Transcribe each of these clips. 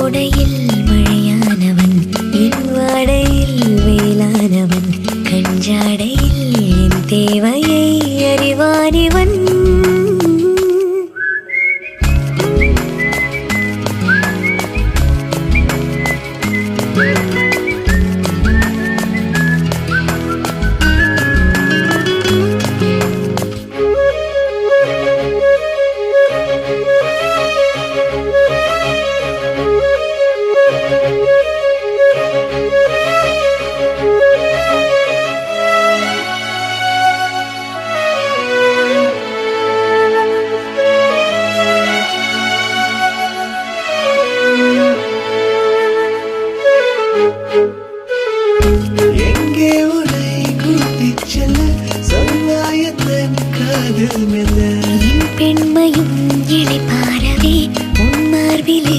கோடையில் மழையானவன், என் வாடையில் வேளானவன், கஞ்சாடையில் என் தேவையை அறிவானிவன். பெண்மையும் இணை பாரவே உன் மார்பிலே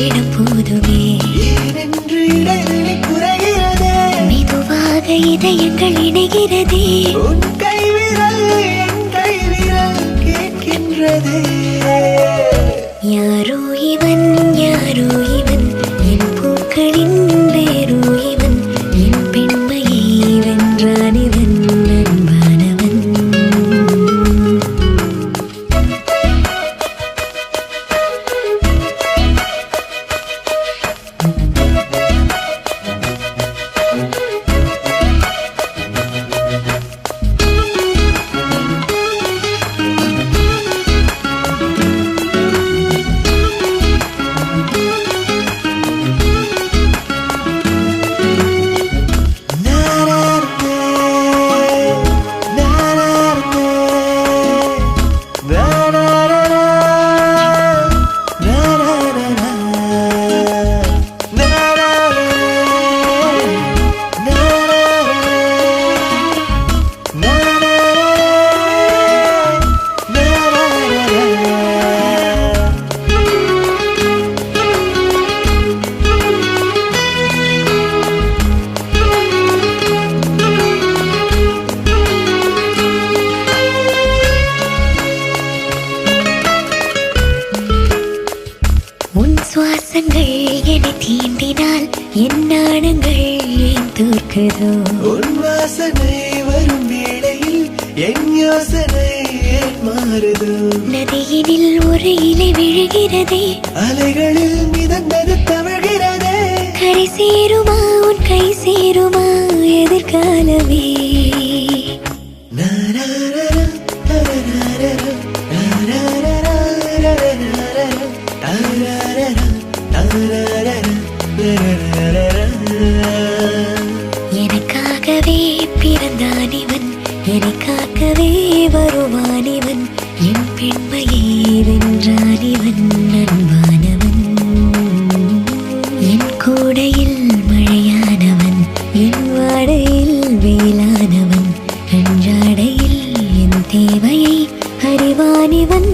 இடம் போதுமே, மெதுவாக இதயங்கள் இணைகிறதே, உன் கைவிரல் என் கைவிரல் கேட்கின்றதே. யாரோ இவன் யாரோ இவன், என் பூக்களின் வேரோ இவன், என் பெண்மையை வென்றான் இவன் அன்பானவன். உன் சுவாசங்கள் என்னை தீண்டினால் என் நாணங்கள் ஏன் தோற்குதோ, உன் வாசனை வரும் வேளையில் என் யோசனை ஏன் மாறுதோ. நதியினில் ஒரு இலை விழுகிறதே, அலைகளில் மிதந்தது தவழ்கிறதே. கரை சேருமா உன் கை சேருமா எதிர்காலமே. எனக்காகவே பிறந்தான் இவன், எனக்காகவே வருவான் இவன், என் பெண்மையை வென்றான் இவன் அன்பானவன். என் கோடையில் மழையானவன், என் வாடையில் வேளானவன், கஞ்சாடையில் என் தேவையை அறிவான் இவன்.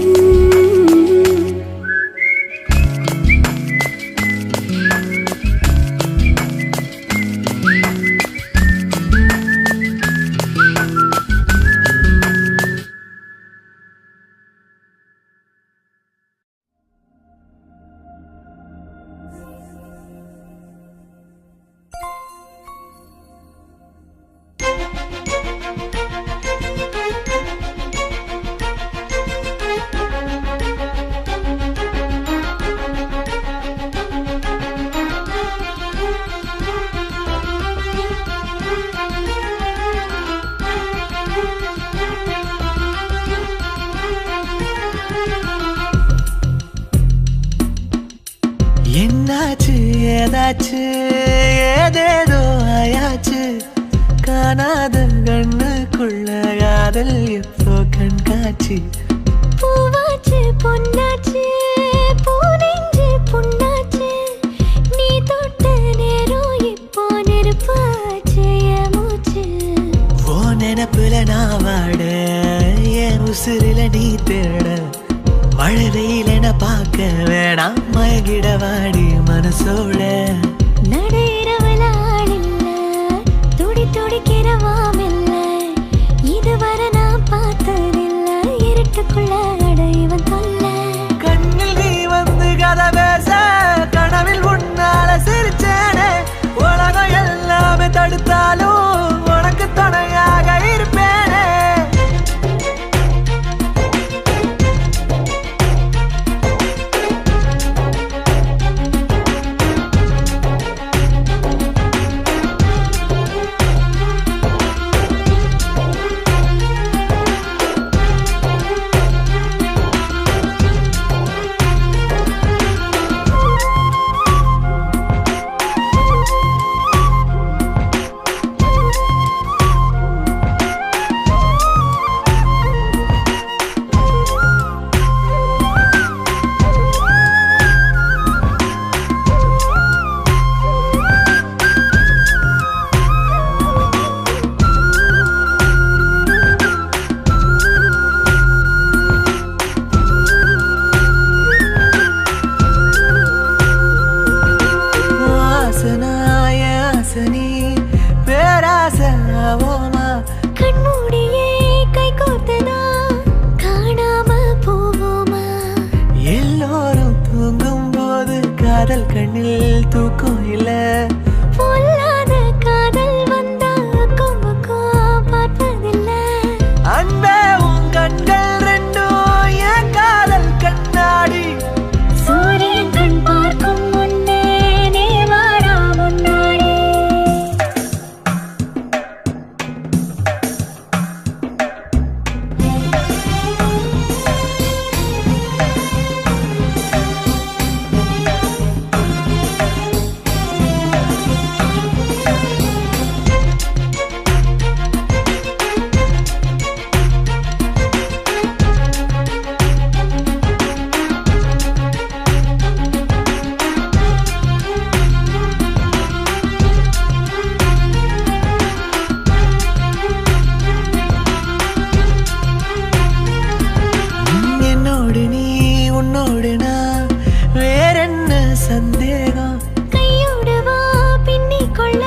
என்னாச்சு ஏதாச்சு ஏதேதோ ஆயாச்சு, காணாத கண்ணுக்குள்ள காதல் இப்போ கண்காட்சி. பூவாச்சு பொன்னாச்சு பூனெஞ்சு புண்ணாச்சு, நீ தொட்ட நேரம் இப்போ நெருப்பாச்சு மூச்சு. ஓ நினப்புல நான் வாட, என் உசுரில நீ தேட, மழை வெயிலென பார்க்க வேணாம் மயங்கிட வாடி மனசோட. நடையிறவல ஆளில்ல, துடி துடிக்கிறவாமில்ல, இதுவரை நான் பார்த்ததில்ல, இருட்டுக்குள்ள அடைவன் தொல்ல. கண்ணில் நீ வந்து கதை பேச, கனவில் காதல் கண்ணில் தூக்கம் இல்ல பொல்லாத காதல் வந்தா கொம்புக்கும் பார்ப்பதில்ல அன்பே உன் கண்கள் ரெண்டும் என் காதல் கண்ணாடி சூரியன் கண் பார்க்கும் முன்னே நீ வாடா முன்னாடி என்னோடு நீ உன்னோடு நான் வேறென்ன சந்தேகம் கையோடு வா பின்னிக் கொள்ள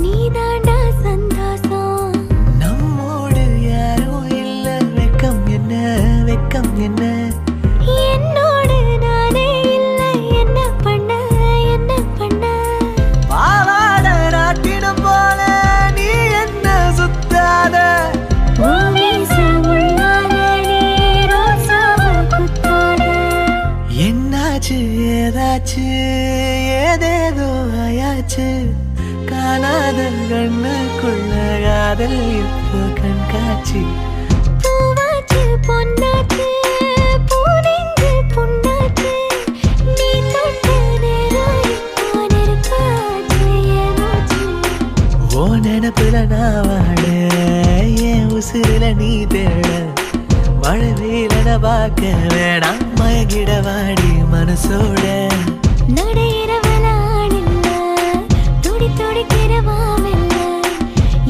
நீதாண்டா சந்தோஷம் நம்மோடு யாரும் இல்ல வெக்கம் என்ன வெக்கம் என்ன என்னோடு நானே இல்லை என்ன பண்ண என்ன பண்ண பாவாட நாட்டினம் போல நீ என்ன சுத்தாத என்னாச்சு ஏதாச்சு ஏதேதோ ஆயாச்சு காணாத கண்ணுக்குள்ள காதல் இப்போ கண்காட்சி பூவாச்சு பொன்னாச்சு பூனெஞ்சு புண்ணாச்சு நீ தொட்ட நேரம் இப்போ நெருப்பாச்சு ஏதாச்சு ஓ நினப்புல நான் வாட என் உசுரில நீ தேட மழை வெயிலன பார்க்க வேணாம் மயங்கிட வாடி மனசோட நடையிறவளாடில்ல துடி துடிக்கிறவாமில்ல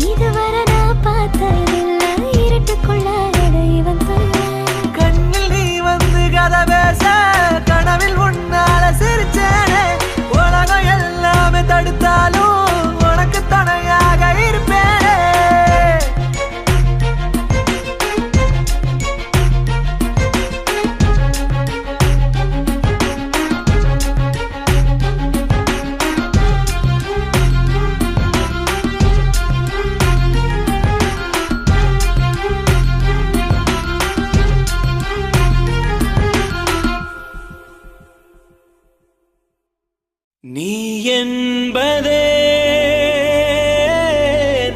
இதுவரை நான் பார்த்ததில்ல இருட்டுக்குள்ள இவன் தொல்ல கண்ணில் நீ வந்து கதை பேச கனவில் உன்னால சிரிச்சேனே உலகம் எல்லாமே தடுத்தாலும் உனக்கு துணையாக இருப்பேனே நீ என்பதே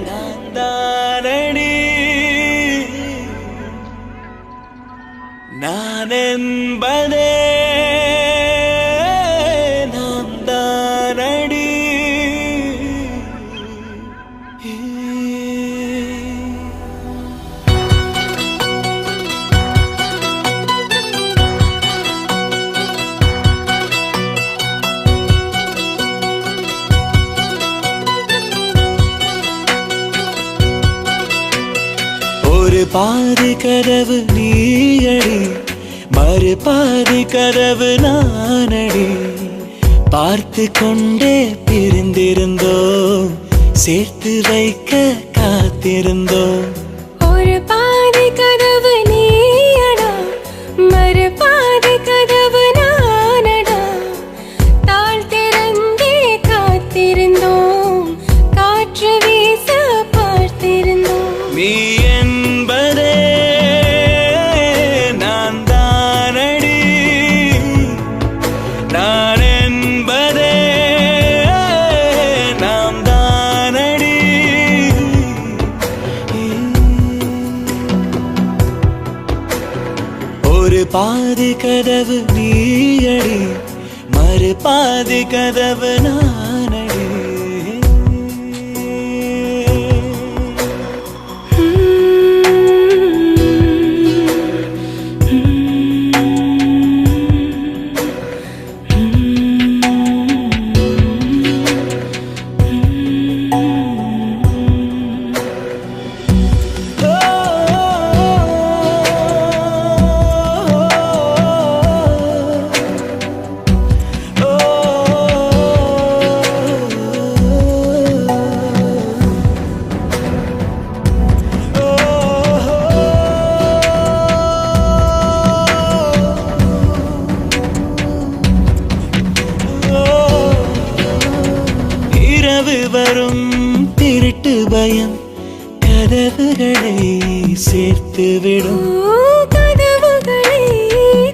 நான் தானடி நான் என்பதே நாம் தானடி ஒரு பாதி கதவு நீயடி மறு பாதி கதவு நானடி பார்த்து கொண்டே பிரிந்திருந்தோம் சேர்த்து வைக்க காத்திருந்தோம் ஒரு பாதி கதவு நீயடா மறு பாதி கதவு நானடா தாழ் திறந்தே காத்திருந்தோம் காற்று வீச பார்த்திருந்தோம் நீ என்பதே நான் தானடி நான் என்பதே நாம் தானடி ஒரு பாதி கதவு நீயடி மறு பாதி கதவு நானடி வரும் திருட்டு பயம் கதவுகளை சேர்த்துவிடும். கதவுகளை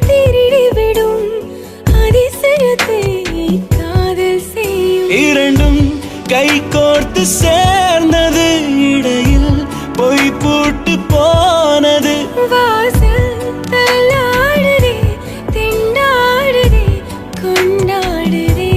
திருடிவிடும் அதிசயத்தை காதல் செய்யும். இரண்டும் கை கோர்த்து சேர்ந்தது, இடையில் பொய் பூட்டு போனது. வாசல் தள்ளாடுதே, திண்டாடுதே, கொண்டாடுதே.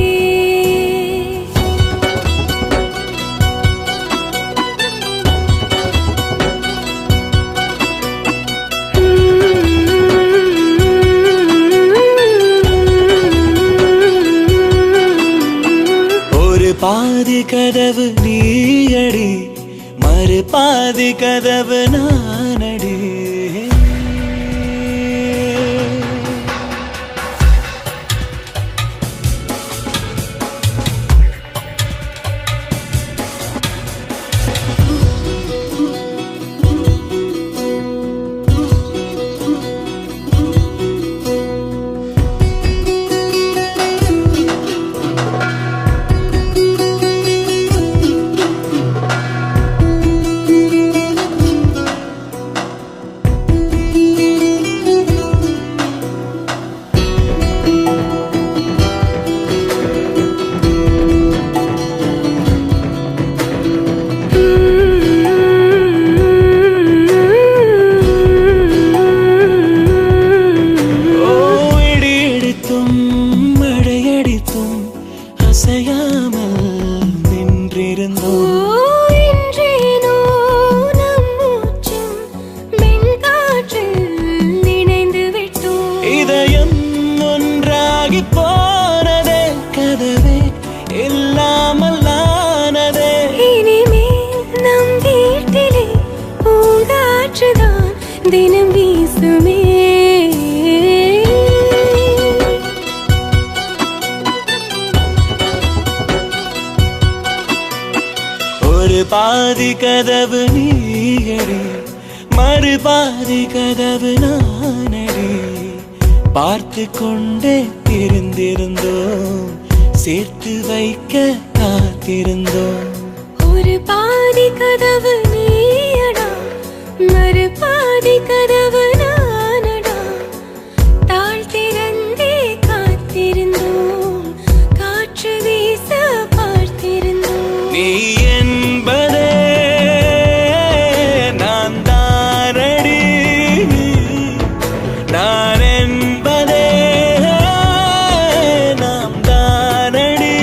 ஒரு பாதி கதவு நீயடி, மறு பாதி கதவு நானடி. தினம் வீசுமே. ஒரு பாதி கதவு நீயடி, மறு பாதி கதவு நானடி. பார்த்து கொண்டே இருந்திருந்தோம், சேர்த்து வைக்க காத்திருந்தோம். ஒரு பாதி கதவு நீயடா, மறு பாதி கதவு நானடா. தாழ் திறந்தே காத்திருந்தோம், காற்று வீச பார்த்திருந்தோம். நீ என்பதே நான் தானடி, நான் என்பதே நாம் தானடி.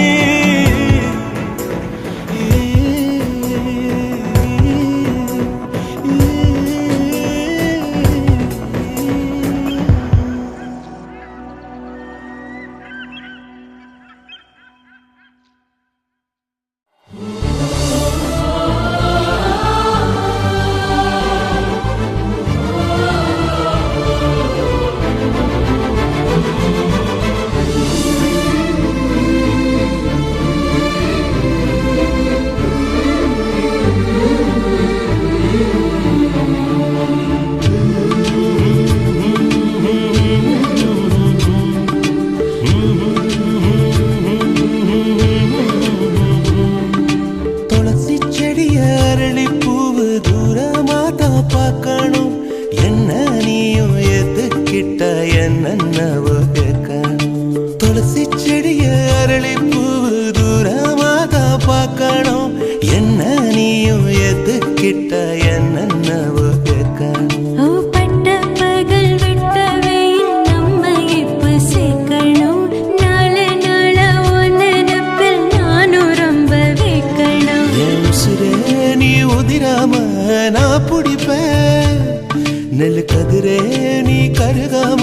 நெல் கதிரே நீ கருகாம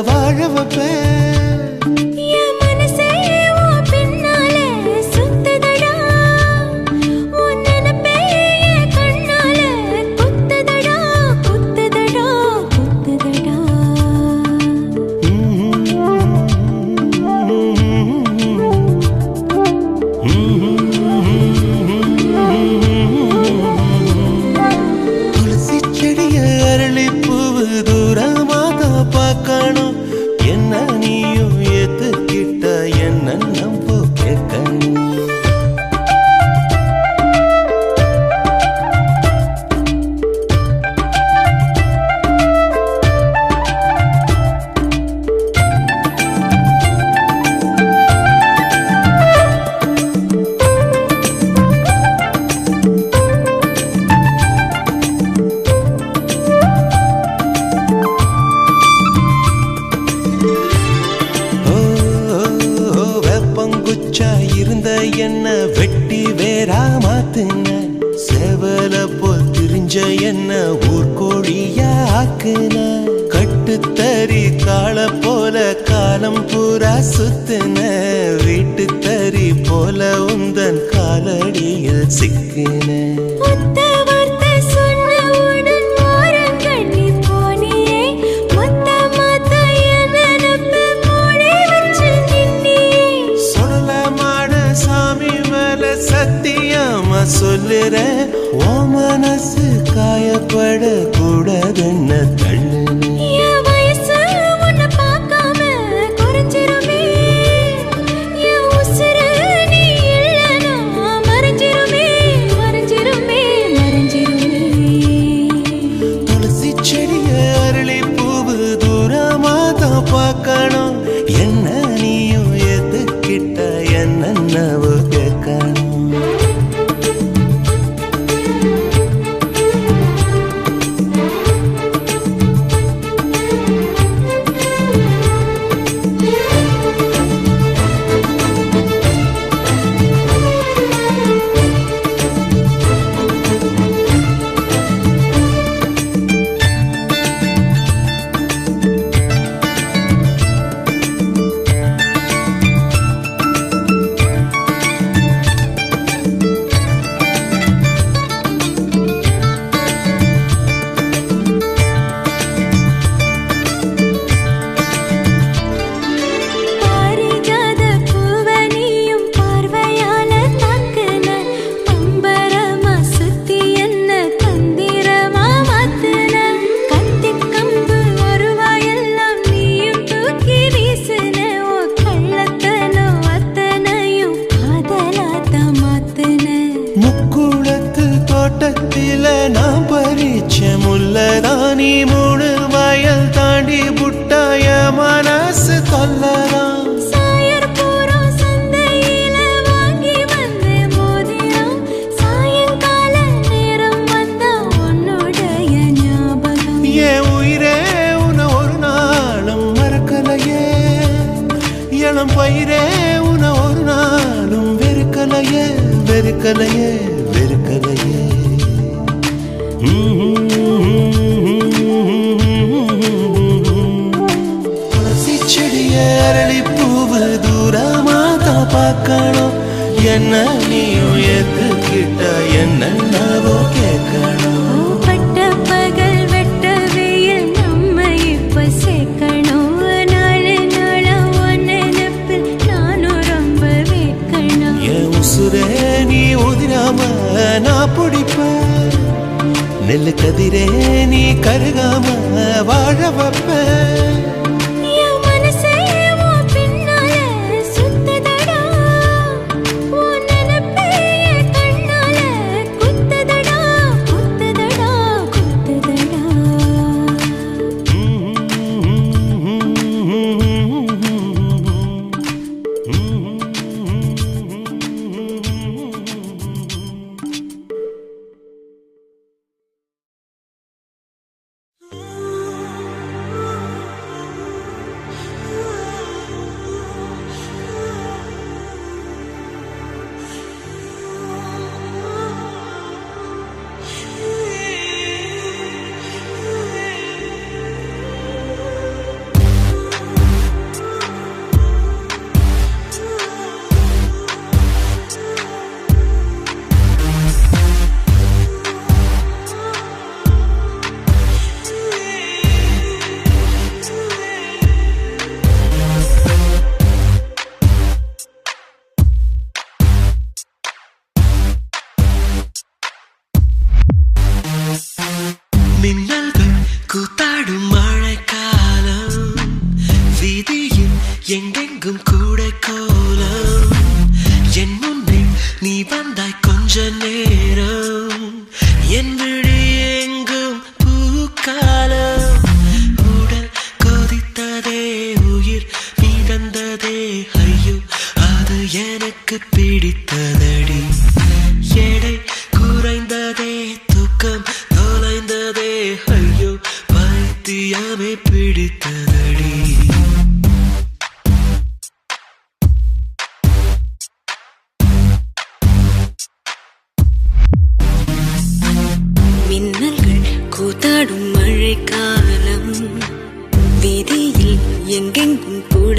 வாழ வைப்பேன். என்ன வெட்டி வேறா மாத்துன சேவல போல் திரிஞ்ச என்ன ஊர்கோழியா ஆக்குன கட்டுத்தறி கால போல காலம் பூரா சுத்துன வீட்டு தறி போல உந்தன் காலடியில் சிக்கின சத்தியமா சொல்லுறேன் ஓ மனசு காயப்பட கூடாதுன்னு தள்ளுன துளசி செடிய அரளி பூவு தூரமாதான் பார்க்கணும் என்ன நீயும் எதுக்கிட்ட என்னவோ கேட்கணும் நான் பறிச்ச முல்லதானி 3 வயல் தாண்டி புட்டாய மனசு கொல்லலாம் என் உயிரே உன ஒரு நாளும் மறக்கலையே இளம் பயிரே உன ஒரு நாளும் வெறுக்கலையே வெறுக்கலையே வெறுக்கலையே துளசி செடிய அரளி பூவு தூரமாதான் பார்க்கணும் என்ன நீயும் எதுக்கிட்ட என்னவோ கேட்கணும் பட்ட பகல் வெட்ட வெயில் நம்ம இப்ப சேர்க்கணும் நாலு நாளா நினைப்பில் நானும் ரொம்ப வேட்கணும் என் உசுரே நீ உதிராம நான் பிடிப்பேன் நெல்லு கதிரே நீ கருகாம வாழ வைப்பேன் எங்கெங்கும் கூட கோலம் என் முன்னே நீ வந்தாய் கொஞ்ச நேரம் என் விழி எங்கும் பூக்காலம் உடல் கொதித்ததே உயிர் மிதந்ததே ஐயோ அது எனக்கு பிடித்ததடி எடை குறைந்ததே தூக்கம் தொலைந்ததே ஐயோ பைத்தியமே பிடித்ததடி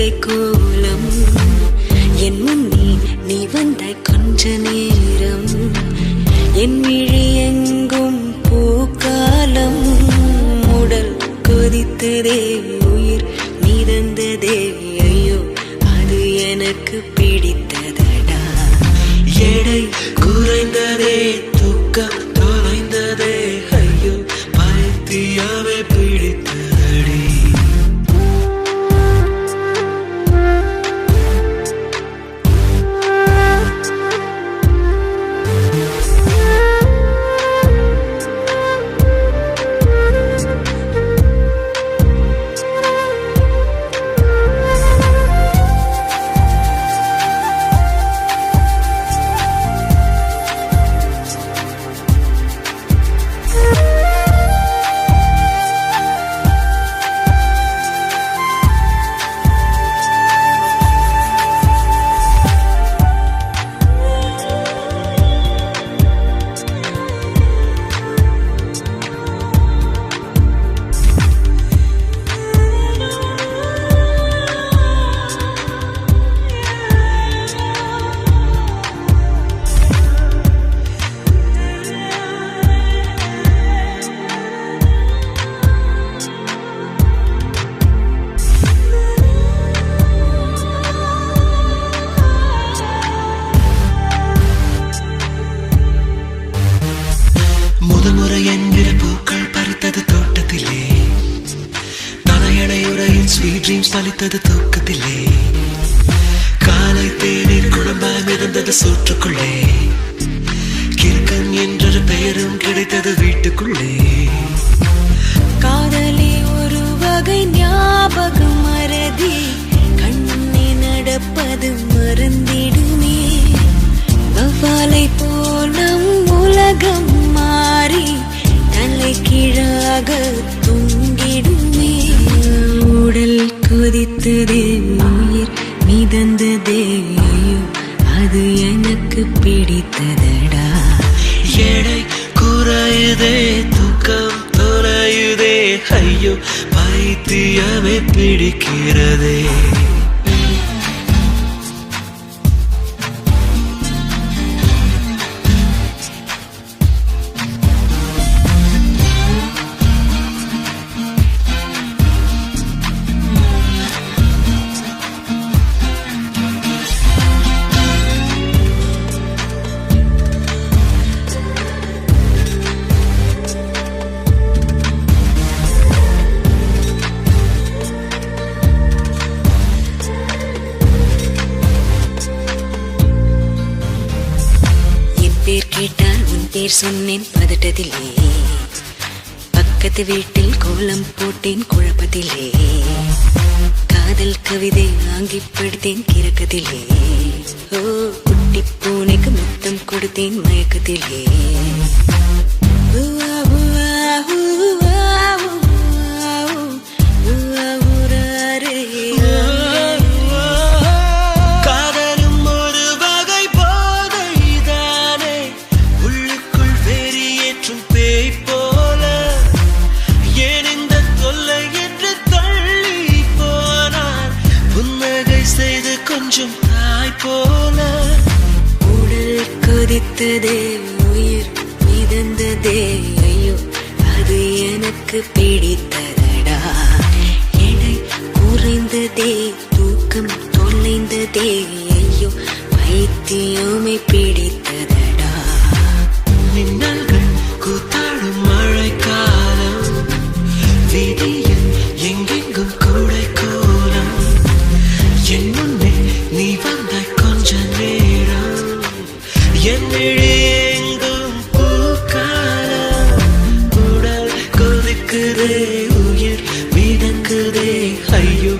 கூடை கோலம் என் முன்னே நீ வந்தாய் கொஞ்ச நேரம் என் விழி எங்கும் பூக்காலம் உடல் கொதித்ததே உயிர் மிதந்ததே ஐயோ அது எனக்கு பிடித்ததடா எடை குறைந்ததே தூக்கம் தொலைந்ததே ஐயோ பைத்தியமே பிடித்ததடி முதமுறை என்கிற பூக்கள் பறித்தது தோட்டத்திலே தலையணையுறையின் ஸ்வீட் ட்ரீம்ஸ் பலித்தது தூக்கத்திலே காலை தேநீர் குழம்பாய் மிதந்தது சூற்றுக்குள்ளே கிறுக்கன் என்றொரு பெயரும் கிடைத்தது வீட்டுக்குள்ளே காதலி ஒரு வகை ஞாபகம் மறதி கண்ணே நடப்பது மறந்திடுமே வவ்வாலை போல் நம் உலகம் மாறி தலை கீழாக தூங்கிடுமே உடல் கொதித்ததே உயிர் மிதந்ததே ஐயோ அது எனக்கு பிடித்ததடா எடை குறையுதே தூக்கம் தொலையுதே ஐயோ பைத்தியமே பிடிக்கிறதே பேர் கேட்டால் உன் பேர் சொன்னேன் பதட்டத்திலே பக்கத்து வீட்டில் கோலம் போட்டேன் குழப்பத்திலே காதல் கவிதை வாங்கி படித்தேன் கிறக்கத்திலே ஓ குட்டி பூனைக்கு முத்தம் கொடுத்தேன் மயக்கத்திலே கொஞ்சம் தாய் போல உடல் கொதித்ததே உயிர் மிதந்ததே ஐயோ அது எனக்கு பிடித்ததடா எடை குறைந்ததே தூக்கம் தொலைந்ததே ஐயோ பைத்தியமே பிடித்ததடா மின்னல்கள் கூத்தாடும் மழைக்காலம் வீதியில் எங்கெங்கும் கூடை கோலம் என் முன்னே நீ வந்தாய் கொஞ்ச நேரம் என் விழி எங்கும் பூக்காலம் உடல் கொதிக்குதே உயிர் மிதக்குதே ஐயோ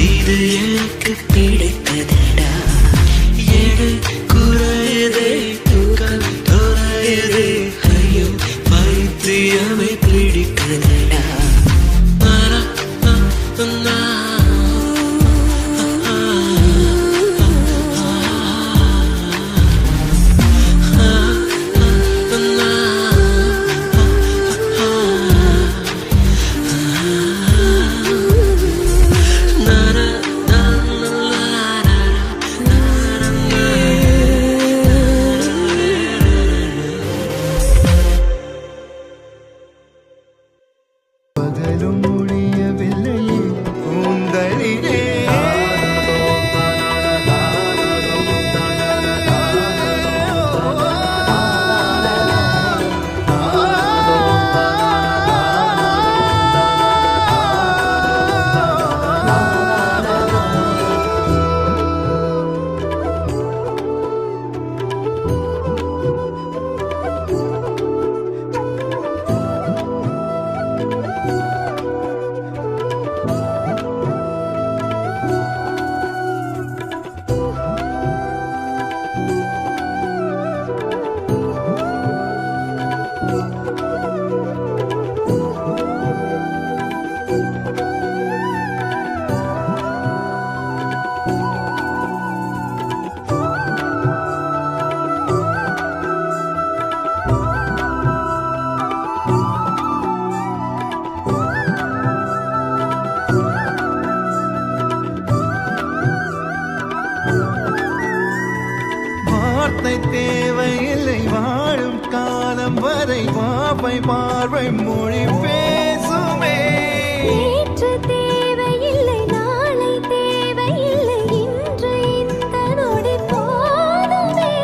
இது எனக்கு பிடித்ததடா எடை குறையுதே தூக்கம் தொலையுதே ஐயோ பைத்தியமே பிடிக்குதடா வார்த்தை தேவையில்லை வாழும் காலம் வரை வாப்பை பார்வை மொழி பேசுமே நேற்று தேவையில்லை நாளை தேவையில்லை இன்று இந்த நொடி போதுமே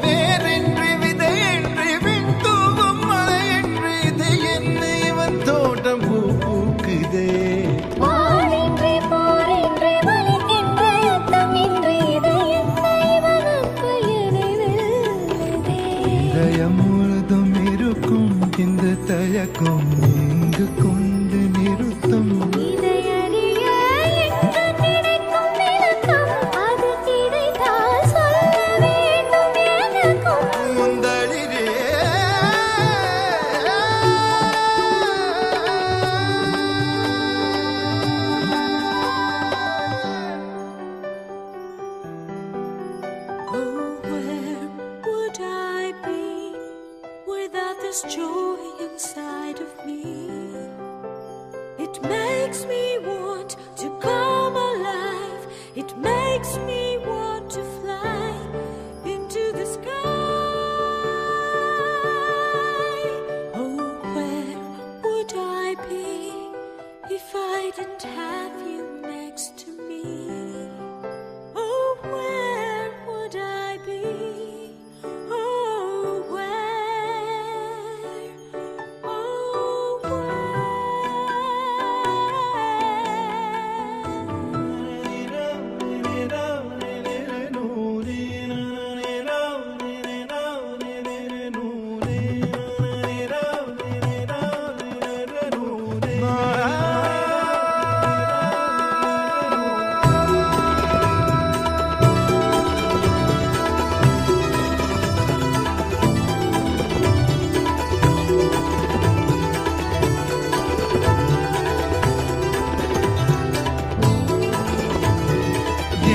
வேறென்று விதையென்று விண் தூவும் மழையென்று இது என்ன இவன் தோட்டம் பூ பூக்குதே வாழின்றி போரின்றி வலிக்கின்ற யுத்தம் இன்றி இது என்ன இவனுக்கு என்னை வெல்லுதே இதயம் முழுதும் இருக்கும் இந்த தயக்கம் இங்கு கொண்டு நிறுத்தும் இதையறிய எங்கு கிடைக்கும் விளக்கம் அது கிடைத்தால் சொல்ல வேண்டும் எனக்கும் முந்தளிரே Oh, where would I be without this joy inside of me? It makes me want to come alive. It makes me want to fly into the sky. Oh, where would I be if I didn't have you next to me? Oh, where would I be? Oh, where? Oh,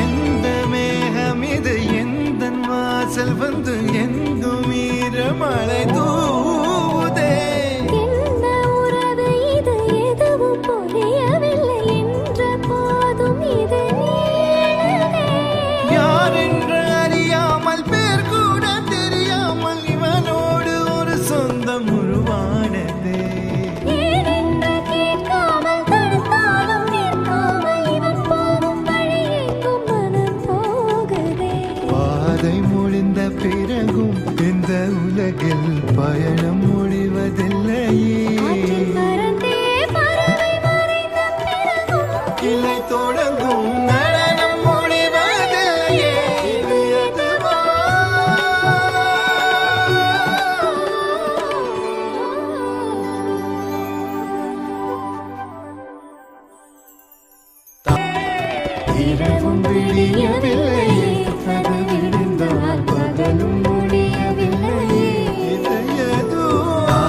எந்த மேகம் இது எந்த வாசல் வந்து எங்கும் ஈரமழை தூவுதே என்ன உறவு இது எதுவும் புரியவில்லை என்ற போதும் இது நீளுதே யார் என்று அறியாமல் பேர் கூட தெரியாமல் இவனோடு ஒரு சொந்தம் உருவானதே ஏனென்று கேட்காமல் தடுத்தாலும் நிற்காமல் இவன் போகும் வழி எங்கும் மனம் போகுதே பாதை முடிந்த பிறகும் இந்த உலகில் பயணம் முடிவதில்லையே காற்றில் பறந்தே பறவை மறைந்த பிறகும் கிளை தொடங்கும் நடனம் முடிவதில்லையே இது எதுவா? இரவும் விடியவில்லையே அது விடிந்தால் பகலும் முடியவில்லையே இது எதுவா?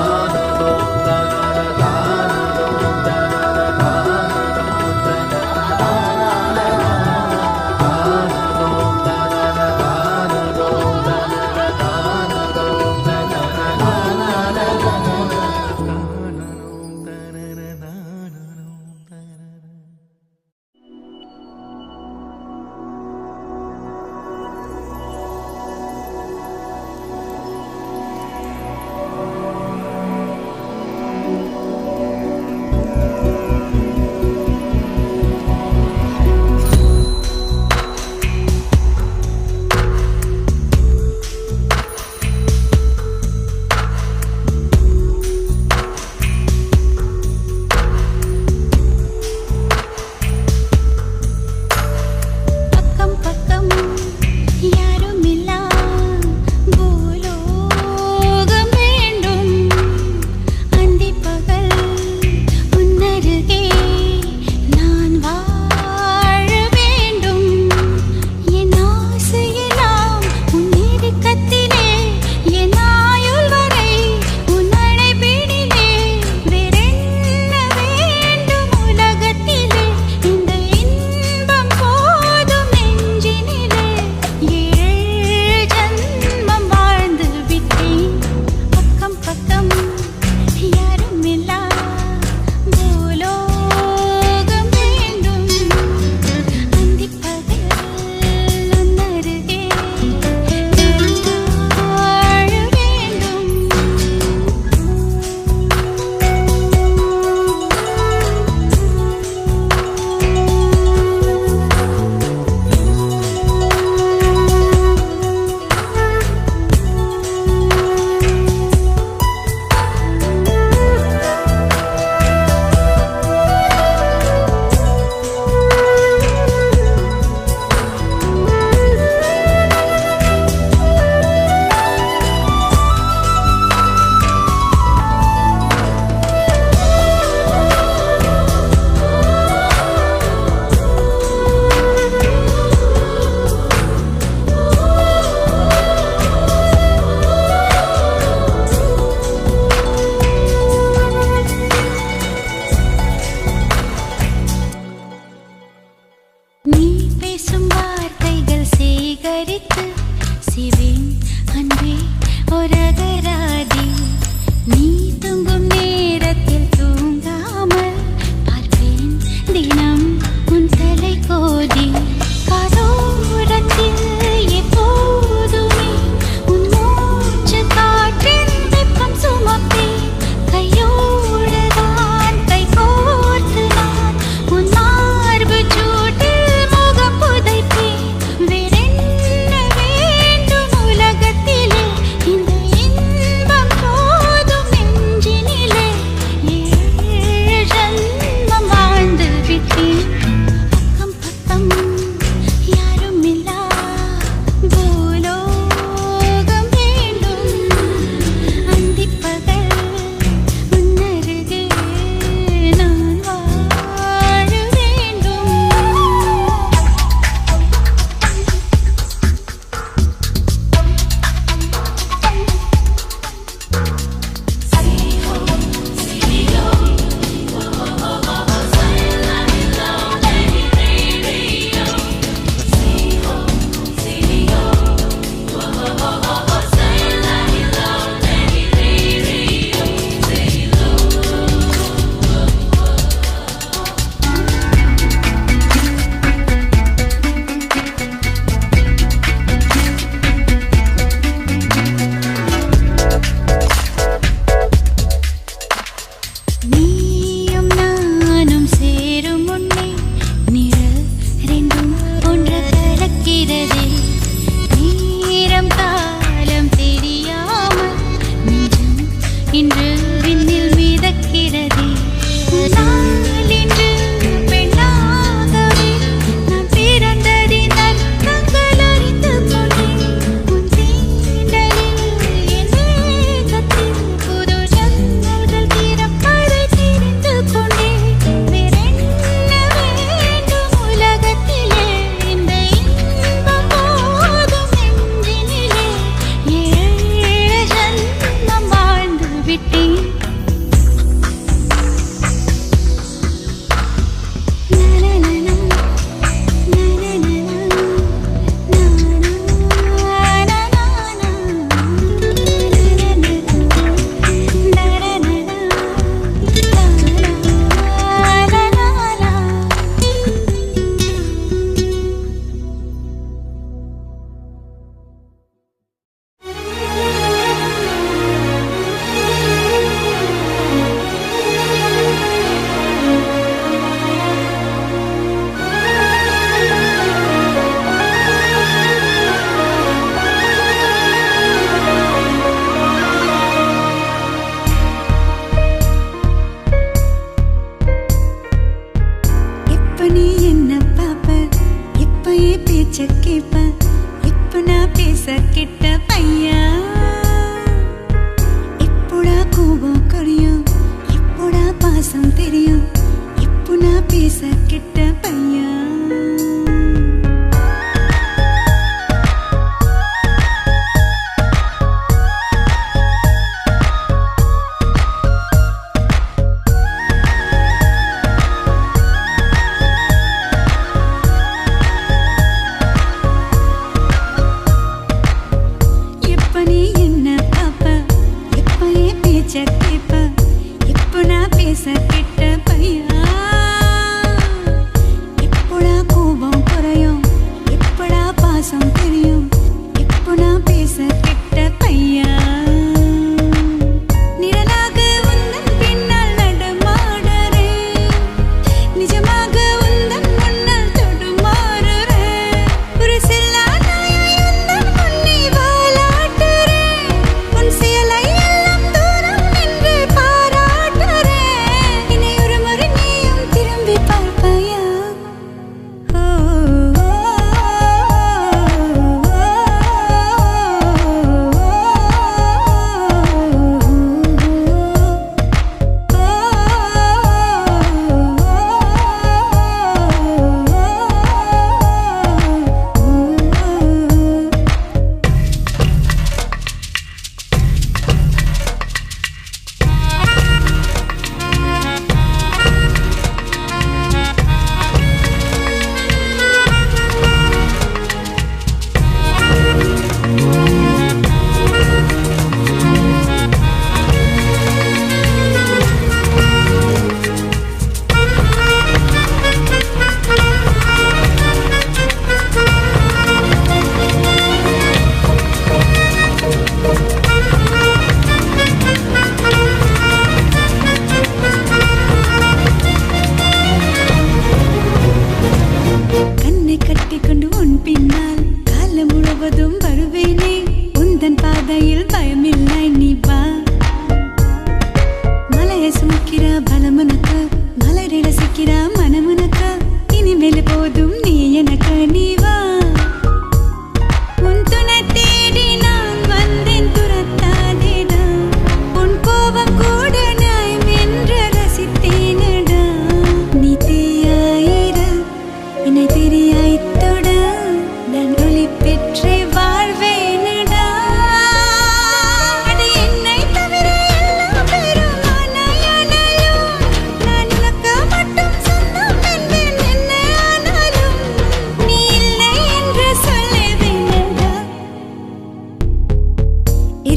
பேசுவேன் அன்பே ஒரகராதி நீ தூங்கும் நேரத்தில் தூங்காமல் பார்ப்பேன் தினம் உன் தலை கோதி காதோரத்தில் எப்போதுமே உன் மூச்சு காற்றின் வெப்பம் சுமப்பேன் கையோடுதான் கை கோர்த்து நான் உன் மார்பு சூட்டில் முகம் புதைப்பேன் வேறென்ன வேண்டும் உலகத்திலே இந்த இன்பம் போதும் நெஞ்சினிலே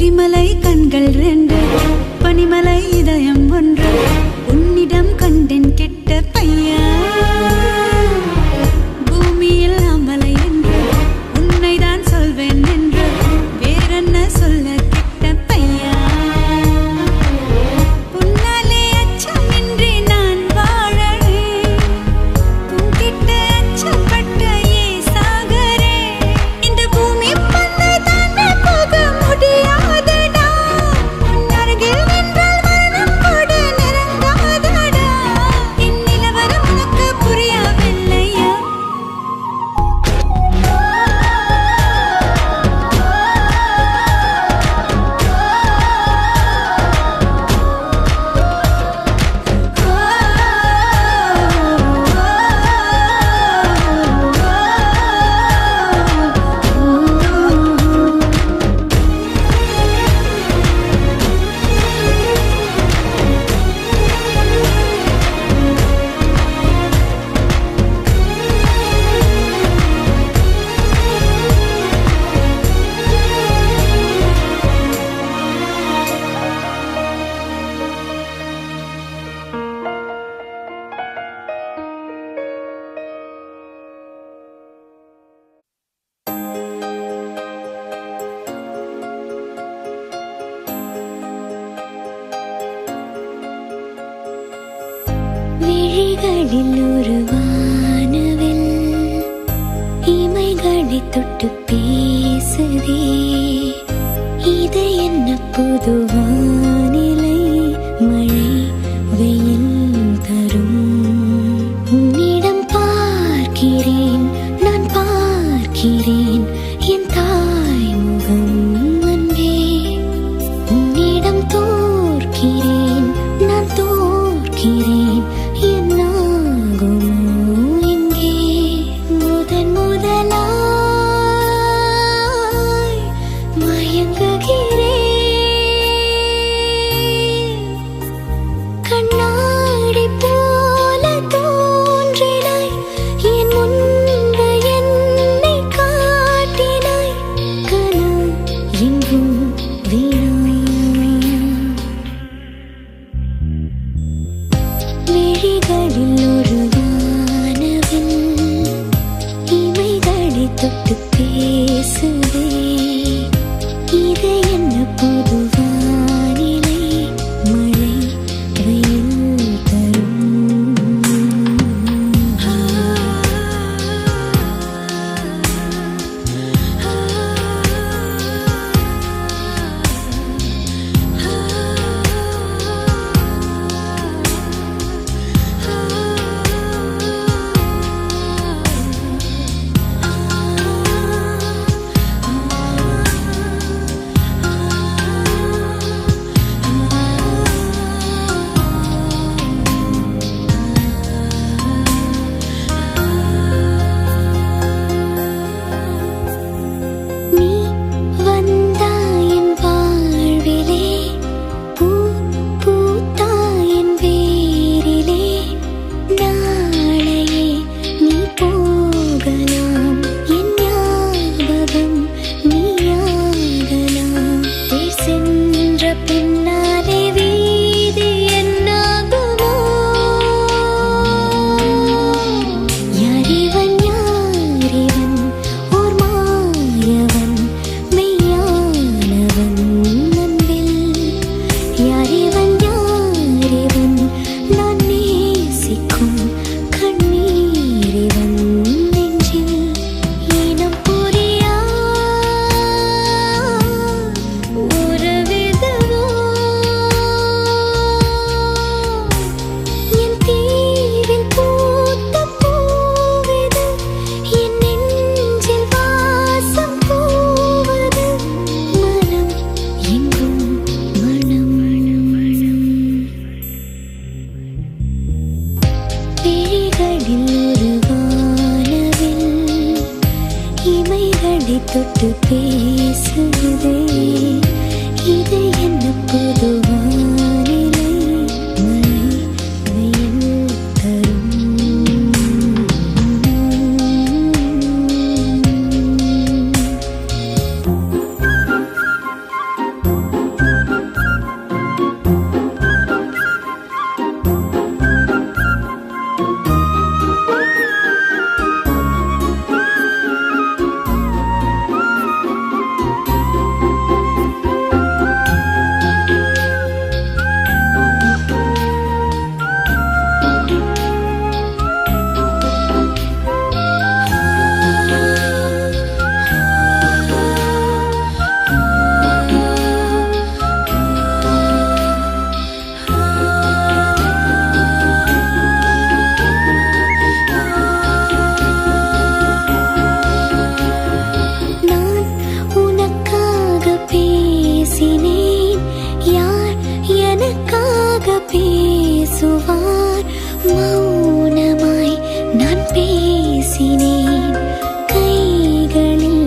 எரிமலை கண்கள் ரெண்டு, பனிமலை இதயம் ஒன்று, உன்னிடம் கண்டேன் கெட்ட பையா. பூமியில் அமலை என்று உன்னைதான் சொல்வேன் என்று வேறென்ன சொல்ல கெட்ட பையா. உன்னாலே அச்சமின்றி நான் வாழறேன், உன்கிட்ட அச்சப்பட்ட சாகரேன். இந்த பூமி பந்தை தாண்டி போக முடியாதடா, உன் அருகில் நின்றால் மரணம் கூட நெருங்காதடா. என் நிலவரம் உனக்கு புரியவில்லையா? விழிகளில் ஒரு வானவில் இமைகளை தொட்டு பேசுதே, இது என்ன புது வானிலை? மழை வெயில் தரும். உன்னிடம் பார்க்கிறேன், நான் பார்க்கிறேன் என் தாய் முகம் அன்பே. உன்னிடம் தோற்கிறேன், நான் தோற்கிறேன் என்னாகுமோ இங்கே? முதன் முதலாய் மயங்குகிறேன். கண்ணாடி போல தோன்றினாய், என் முன்பு என்னை காட்டினாய். கனவு எங்கும் வீணா. விழிகளில் ஒரு வானவில் இமைகளை தொட்டு பேசுதே, இது என்ன புது வானிலை? மழை வெயில் தரும். நீ வந்தாய் என் வாழ்விலே, பூ பூத்தாய் என் வேரிலே. நாளையே நீ போகலாம், என் ஞாபகம் நீயாகலாம். தேர் சென்ற பின்னாலே வீதி என்னாகுமோ? யாரிவன் யாரிவன், ஓர் மாயவன் மெய்யானவன் அன்பில். யாரிவன் யாரிவன், நான் நேசிக்கும் கண்ணீரிவன் நெஞ்சில். இனம் புரியா ஒரு விதவோ பேசினேன், யார் எனக்காக பேசுவார்? மௌனமாய் நான் பேசினேன், கைகளில்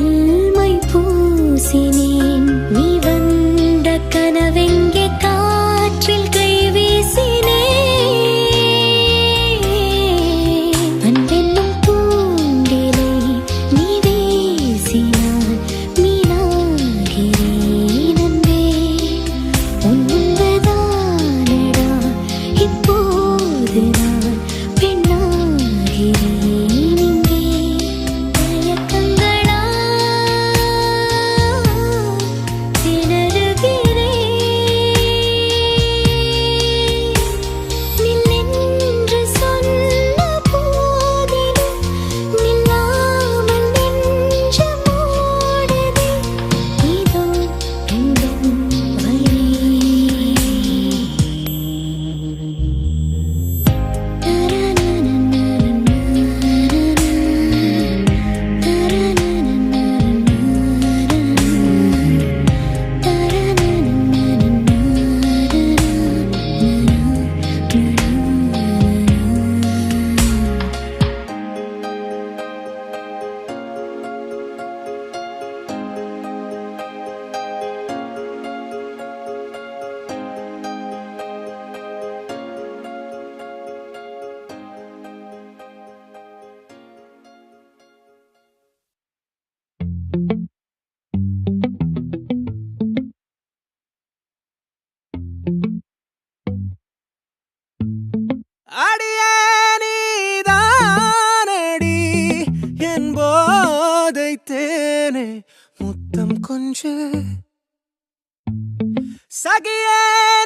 மை பூசினேன். நீ வந்த கனவெங்கே காற்றில் கை வீசினேன். அன்பென்னும் பூண்டிலை நீ வீசினான், மீனாகிறேன் அன்பே. உன்பதானடா இப்போது நான் பெண்ணாகிறேன் இங்கே. மயக்கங்களா திணறுகிறேன். நில்லென்று சொன்ன போதிலும் நில்லாமல் நெஞ்சம் ஓடுதே. இதோ எங்கள் வழி. அடியே நீதானடி என் போதை தேனே, முத்தம் கொஞ்சு சகியே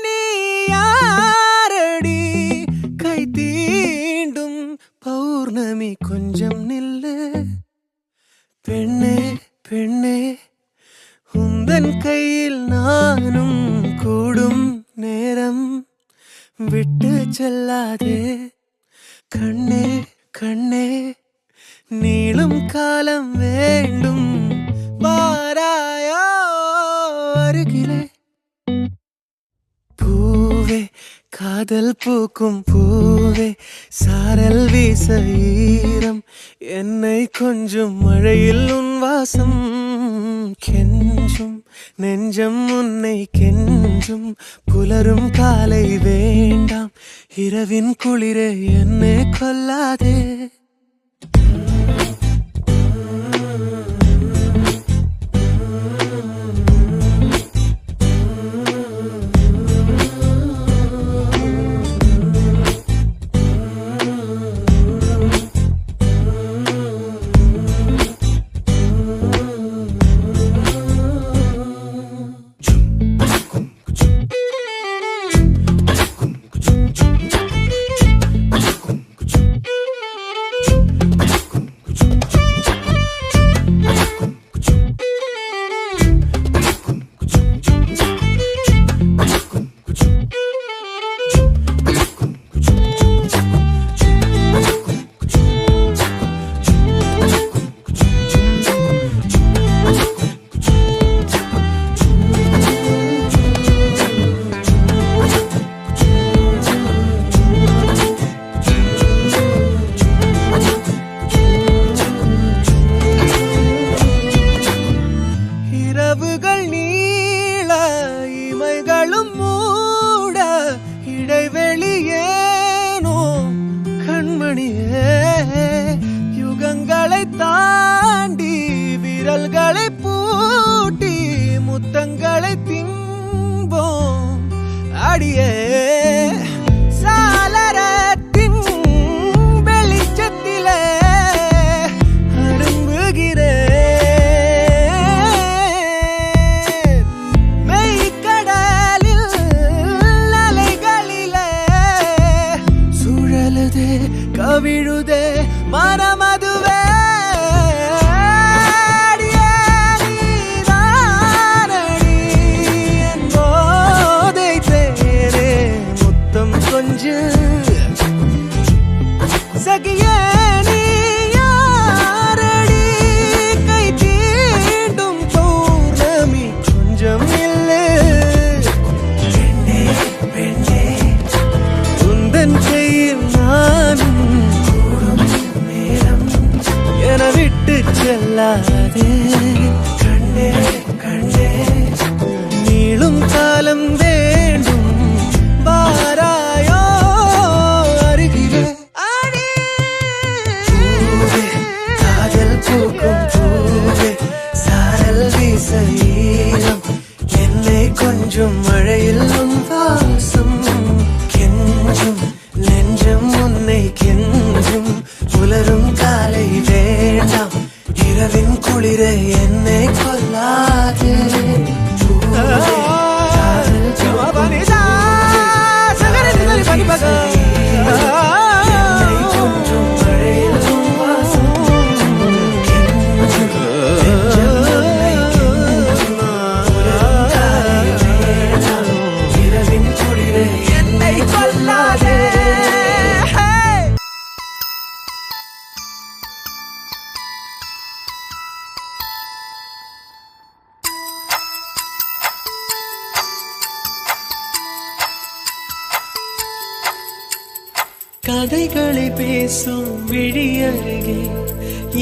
நீ யாரடி? கை தீண்டும் பௌர்ணமி கொஞ்சம் நில்லு. பெண்ணே பெண்ணே, உந்தன் கையில் நானும் கூடும் நேரம் விட்டு செல்லாதே. கண்ணே கண்ணே, நீளும் காலம் வேண்டும், வாராயோ அருகிலே. பூவே காதல் பூக்கும் பூவே, சாரல் வீச ஈரம் என்னை கொஞ்சம் மழையில் உன் வாசம் கெஞ்சும். நெஞ்சம் உன்னை கெஞ்சும், புலரும் காலை வேண்டாம், இரவின் குளிரே என்னை கொல்லாதே. யுகங்களை தாண்டி விரல்களை பூட்டி முத்தங்களை திம்போம் அடியே. சாளரத்தின் வெளிச்சத்திலே அரும்புகிறேன், மெய்க்கடலில் அலைகளிலே சுழலுதே கவிழுதே மனமதுவே. நீதானடி என் போதை தேரே, கொஞ்சம் மழையில் உன் வாசம் கெஞ்சும் நெஞ்சம் உன்னை கெஞ்சும் புலரும் காலை வேண்டாம் இரவின் குளிரை என்னை கொல்லாதே கதைகளை பேசும் விழி அருகே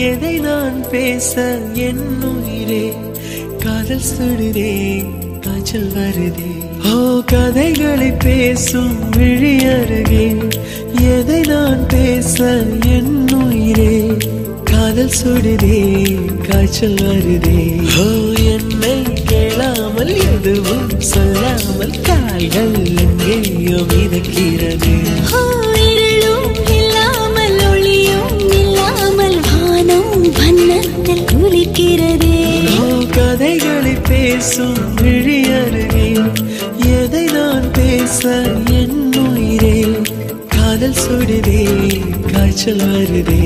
எதை நான் பேச என் உயிரே காதல் சுடுதே காய்ச்சல் வருதே ஓ கதைகளை பேசும் விழி அருகே எதை நான் பேச என் உயிரே காதல் சுடுதே காய்ச்சல் வருதே ஓ என்னை கேளாமல் எதுவும் சொல்லாமல் கால்கள் எங்கேயோ மிதக்கிறது கதைகளை பேசும் விழி அருகே எதை நான் பேச என் உயிரே காதல் சுடுதே காய்ச்சல் வருதே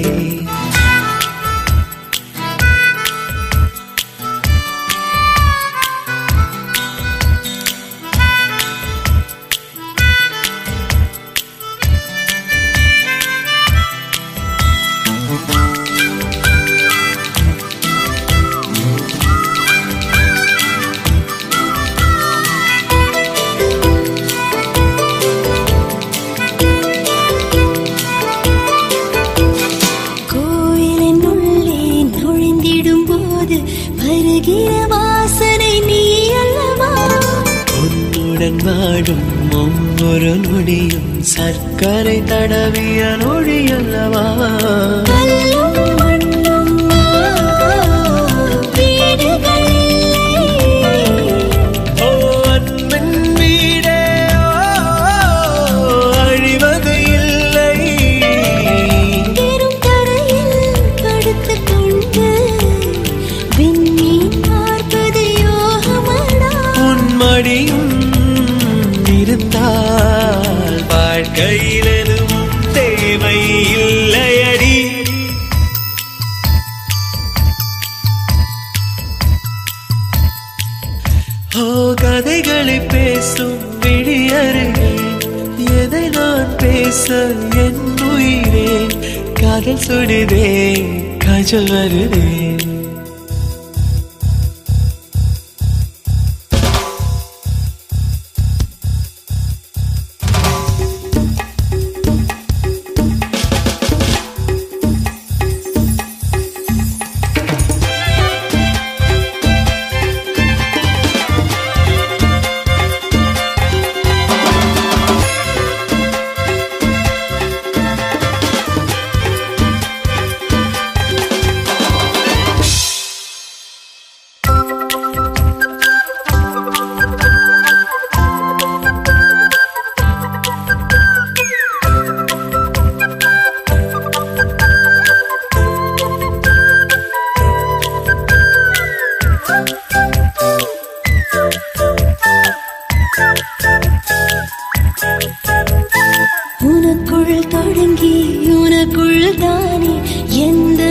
வாசனை நீ அல்லவா உன்னுடன் வாடும் ஒவ்வொரு நொடியும் சர்க்கரை தடவிய நொடி அல்லவா இருந்தால் வாழ்க்கையில் எதுவும் தேவை இல்லையடி ஓ கதைகளை பேசும் விழி அருகே எதை நான் பேச என் உயிரே காதல் சுடுதே காய்ச்சல் வருதே உனக்குள் தொடங்கி உனக்குள் தானே எந்த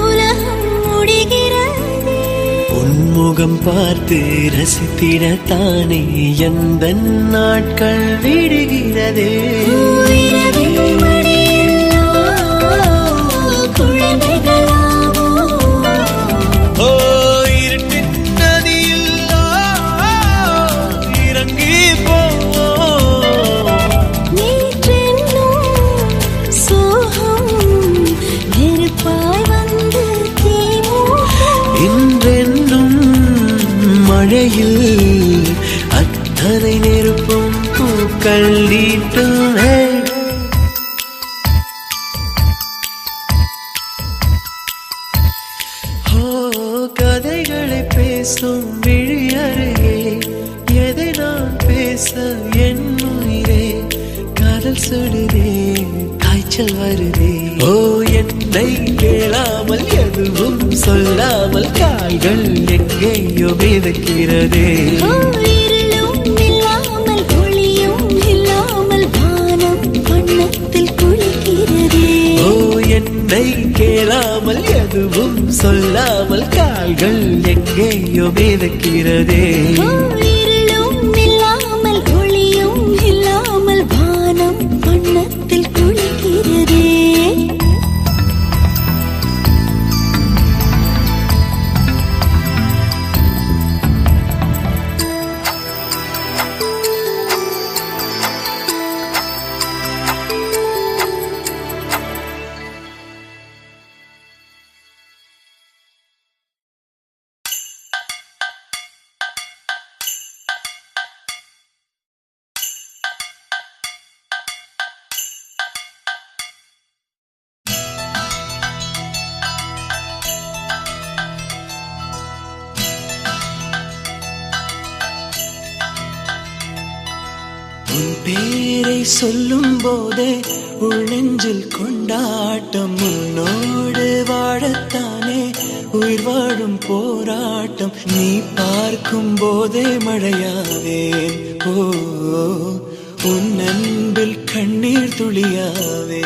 உலகம் முடிகிறது உன்முகம் பார்த்து ரசித்திடத்தானே எந்த நாட்கள் விடுகிறதே மழையில் அத்தனை நெருப்பும் பூக்கள் நீட்டுமே ஓ கதைகளை பேசும் விழி அருகே எதை சுடுதே காய்ச்சல் வருதே ஓ என்னை கேளாமல் எதுவும் சொல்லாமல் கால்கள் எங்கேயோ மிதக்கிறதே இருளும் இல்லாமல் ஒளியும் இல்லாமல் வானம் வண்ணத்தில் குளிக்கிறதே ஓ என்னை கேளாமல் எதுவும் சொல்லாமல் கால்கள் எங்கேயோ மிதக்கிறதே இருளும் இல்லாமல் ஒளியும் இல்லாமல் வானம் வண்ணத்தில் குளிக்கிறதே உன் பேரை சொல்லும் போதே உள் நெஞ்சில் கொண்டாட்டம் உன்னோடு வாழத்தானே உயிர் வாழும் போராட்டம் நீ பார்க்கும் போதே மழையாவேன் ஓ உன் அன்பில் கண்ணீர் துளியாவே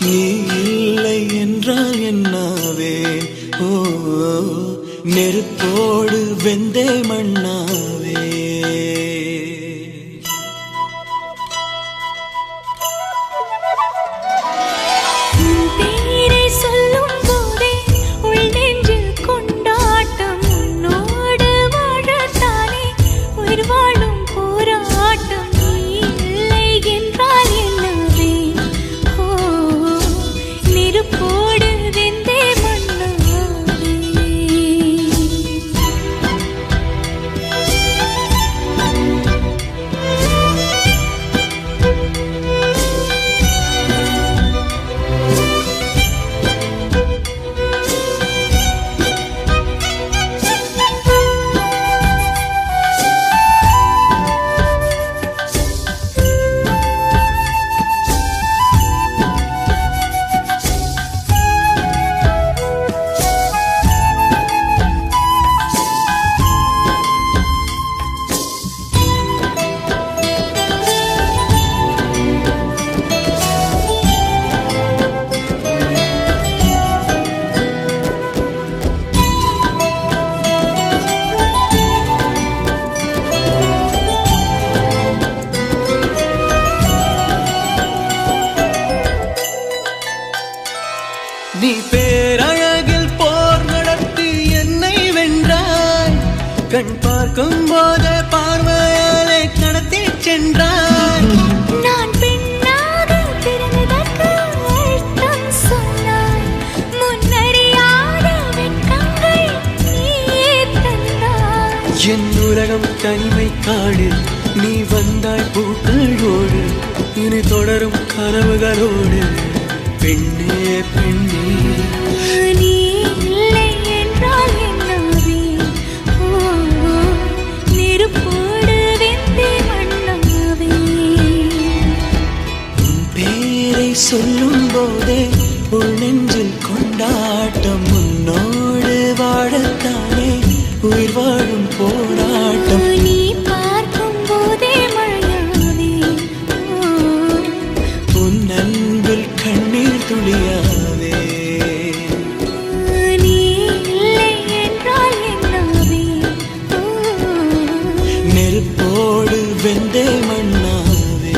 நீ இல்லை என்றால் என்னாவேன் ஓ நெருப்போடு வெந்தே மண்ணாவே நீ பேரழகில் போர் நடத்தி என்னை வென்றாய் கண் பார்க்கும் போது பார்வையாலே நடத்தி சென்றாய் நான் பெண்ணாக பிறந்ததற்கு அர்த்தம் சொன்னாய் முன்னறியாத வெட்கங்கள் நீயே தந்தாய் என் உலகம் தனிமை காடு நீ வந்தாய் பூக்களோடு இனி தொடரும் கனவுகளோடு பெண்ணே பெண்ணே நீ இல்லை என்றால் என்னாவே நெருப்போடு வெந்தே மண்ணாவே உன் பேரை சொல்லும் போதே உள் நெஞ்சில் கொண்டாட்டம் உன்னோடு வாழத்தானே உயிர் வாழும் போராட்டம் நீ பார்க்கும் போதே மழையாவே உன் அன்பில் கண்ணீர் துளியாவே நீ இல்லை என்றால் என்னாவே நெருப்போடு வெந்தே மண்ணாவே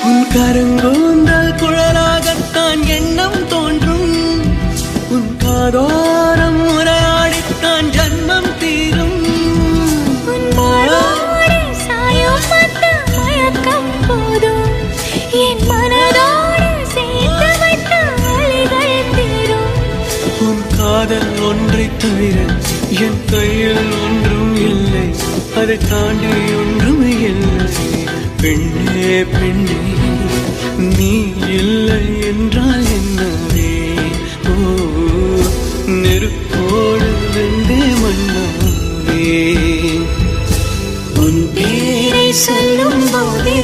உன் கருங்கூந்தல் குழலாகத்தான் எண்ணம் தோன்றும், உன் காதோரம் உரையாடித்தான் ஜன்மம் தீரும். உன் மாரோடு சாயம் வந்த மயக்கம் போதும், என் மனதோடு சேர்த்து வைத்த வலிகள் தீரும். உன் காதல் ஒன்றை தவிர என் கையில் ஒன்றும் இல்லை, அதை தாண்டி ஒன்றும் இல்லை. பெண்ணே பெண்ணே நீ இல்லை என்றால் என்னவே? ஓ நெருப்போடு வெந்தே மண்ணாவே. உன் பேரை சொல்லும் போதே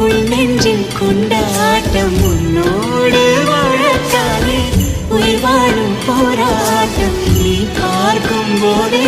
உன் நெஞ்சில் கொண்டாட்டம், உன்னோடு வாழத்தானே உயிர் வாழும் போராட்டம். நீ பார்க்கும் போதே